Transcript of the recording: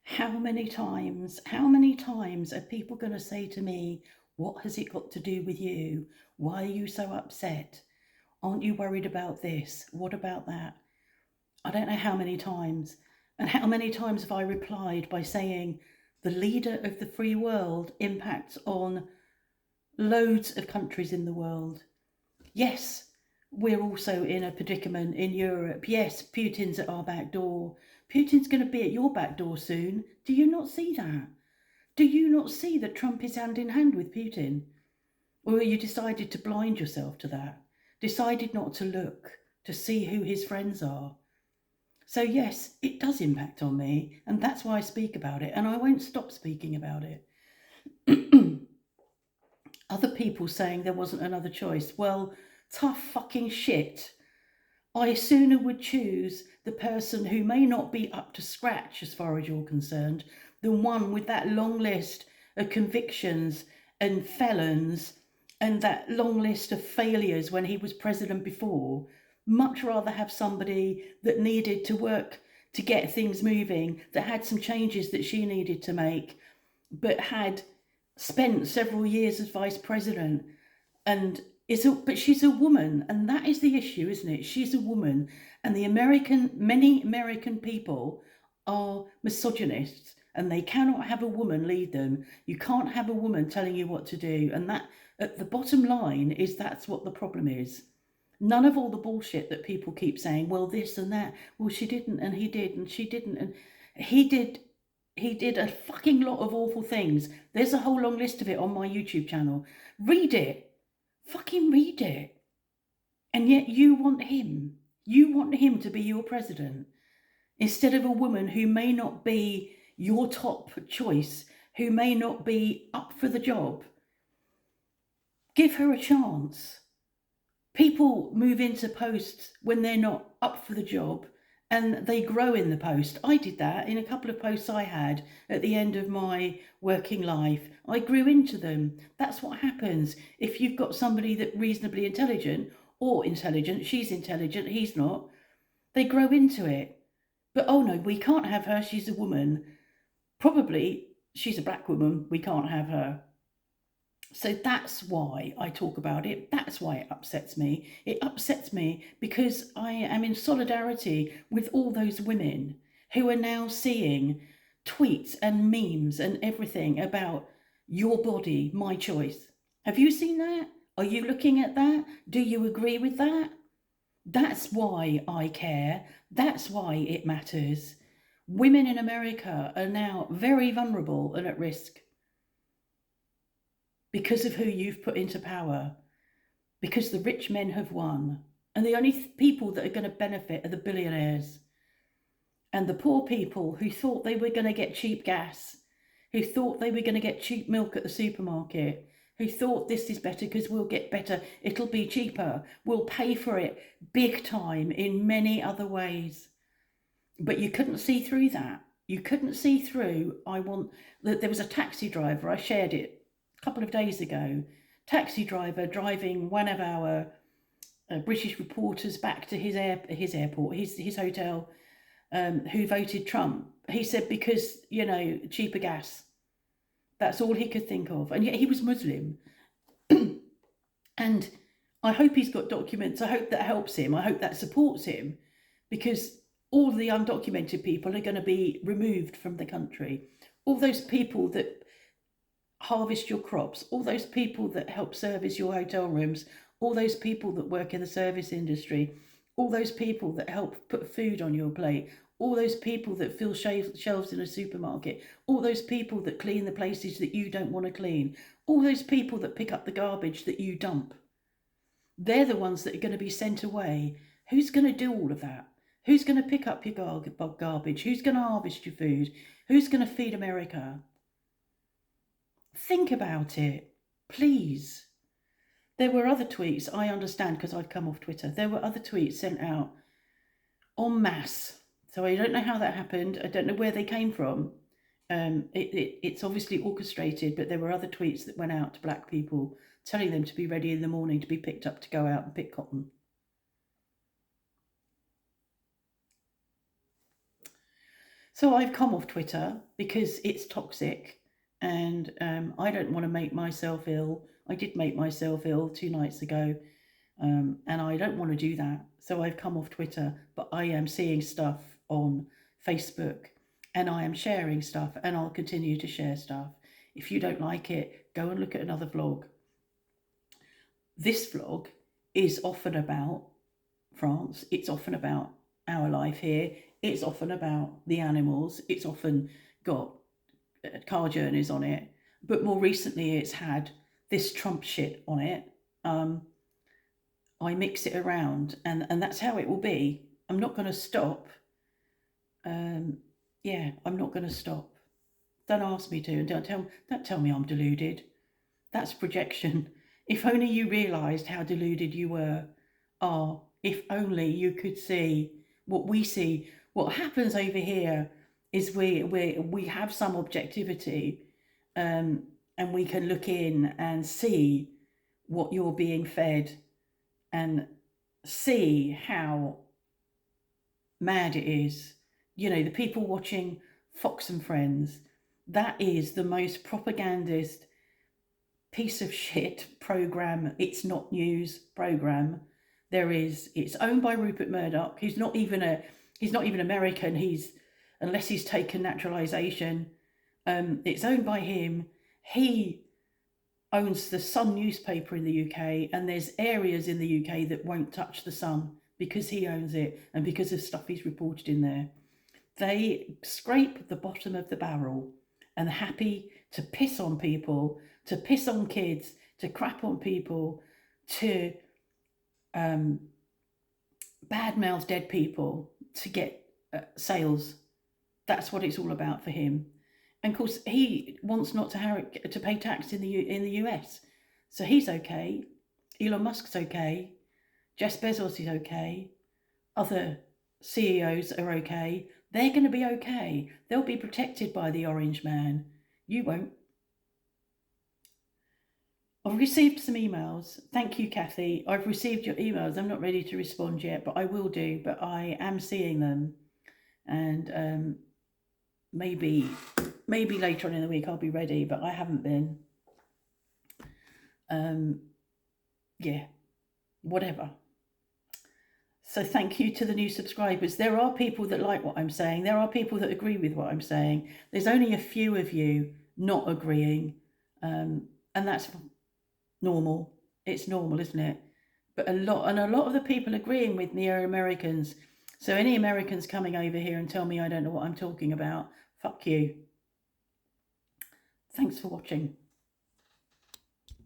how many times are people going to say to me, what has it got to do with you? Why are you so upset? Aren't you worried about this? What about that? I don't know how many times. And how many times have I replied by saying the leader of the free world impacts on loads of countries in the world. Yes, we're also in a predicament in Europe. Yes, Putin's at our back door. Putin's going to be at your back door soon. Do you not see that? Do you not see that Trump is hand in hand with Putin? Or you decided to blind yourself to that? Decided not to look to see who his friends are? So, yes, it does impact on me, and that's why I speak about it, and I won't stop speaking about it. Other people saying there wasn't another choice. Well, tough fucking shit. I sooner would choose the person who may not be up to scratch as far as you're concerned than one with that long list of convictions and felons and that long list of failures when he was president before. Much rather have somebody that needed to work to get things moving, that had some changes that she needed to make, but had spent several years as vice president and but she's a woman, and that is the issue, isn't it? She's a woman, and many American people are misogynists, and they cannot have a woman lead them. You can't have a woman telling you what to do, and that, at the bottom line, is that's what the problem is. None of all the bullshit that people keep saying, well, this and that, well, she didn't, and he did, and she didn't, and he did. He did a fucking lot of awful things. There's a whole long list of it on my YouTube channel. Read it. Fucking read it. And yet you want him. You want him to be your president instead of a woman who may not be your top choice, who may not be up for the job. Give her a chance. People move into posts when they're not up for the job, and they grow in the post. I did that in a couple of posts I had at the end of my working life. I grew into them. That's what happens if you've got somebody that's reasonably intelligent, or intelligent, she's intelligent, he's not. They grow into it. But oh no, we can't have her, she's a woman. Probably she's a black woman, we can't have her. So that's why I talk about it. That's why it upsets me. It upsets me because I am in solidarity with all those women who are now seeing tweets and memes and everything about your body, my choice. Have you seen that? Are you looking at that? Do you agree with that? That's why I care. That's why it matters. Women in America are now very vulnerable and at risk because of who you've put into power, because the rich men have won, and the only people that are going to benefit are the billionaires. And the poor people who thought they were going to get cheap gas, who thought they were going to get cheap milk at the supermarket, who thought this is better because we'll get better, it'll be cheaper, we'll pay for it big time in many other ways. But you couldn't see through that. You couldn't see through. There was a taxi driver, I shared it a couple of days ago, taxi driver driving one of our British reporters back to his airport, his hotel, who voted Trump. He said because, cheaper gas. That's all he could think of. And yet he was Muslim. And I hope he's got documents. I hope that helps him. I hope that supports him, because all the undocumented people are going to be removed from the country. All those people that harvest your crops, all those people that help service your hotel rooms, all those people that work in the service industry, all those people that help put food on your plate, all those people that fill shelves in a supermarket, all those people that clean the places that you don't want to clean, all those people that pick up the garbage that you dump. They're the ones that are going to be sent away. Who's going to do all of that? Who's going to pick up your garbage? Who's going to harvest your food? Who's going to feed America? Think about it, please. There were other tweets, I understand, because I've come off Twitter. There were other tweets sent out en masse. So I don't know how that happened. I don't know where they came from. It's obviously orchestrated, but there were other tweets that went out to black people telling them to be ready in the morning to be picked up to go out and pick cotton. So I've come off Twitter because it's toxic, and I don't want to make myself ill. I did make myself ill 2 nights ago, and I don't want to do that. So I've come off Twitter, but I am seeing stuff on Facebook, and I am sharing stuff, and I'll continue to share stuff. If you don't like it, go and look at another vlog. This vlog is often about France. It's often about our life here. It's often about the animals. It's often got car journeys on it. But more recently, it's had this Trump shit on it. I mix it around, and that's how it will be. I'm not going to stop. Yeah, I'm not going to stop. Don't ask me to, and don't tell me I'm deluded. That's projection. If only you realised how deluded you were. Oh, if only you could see what we see. What happens over here is we have some objectivity, and we can look in and see what you're being fed, and see how mad it is. You know, the people watching Fox and Friends, that is the most propagandist piece of shit program. It's not news program there is. It's owned by Rupert Murdoch, who's not even American. Unless he's taken naturalization. It's owned by him. He owns the Sun newspaper in the UK, and there's areas in the UK that won't touch the Sun because he owns it and because of stuff he's reported in there. They scrape the bottom of the barrel and happy to piss on people, to piss on kids, to crap on people, to badmouth dead people to get sales. That's what it's all about for him. And of course, he wants not to pay tax in the US, so he's okay. Elon Musk's okay. Jeff Bezos is okay. Other CEOs are okay. They're going to be okay. They'll be protected by the orange man. You won't. I've received some emails. Thank you, Kathy. I've received your emails. I'm not ready to respond yet, but I will do. But I am seeing them. And maybe later on in the week I'll be ready, but I haven't been. Yeah, whatever. So thank you to the new subscribers. There are people that like what I'm saying. There are people that agree with what I'm saying. There's only a few of you not agreeing, and that's normal. It's normal, isn't it? But a lot of the people agreeing with me are Americans. So any Americans coming over here and tell me I don't know what I'm talking about, fuck you. Thanks for watching.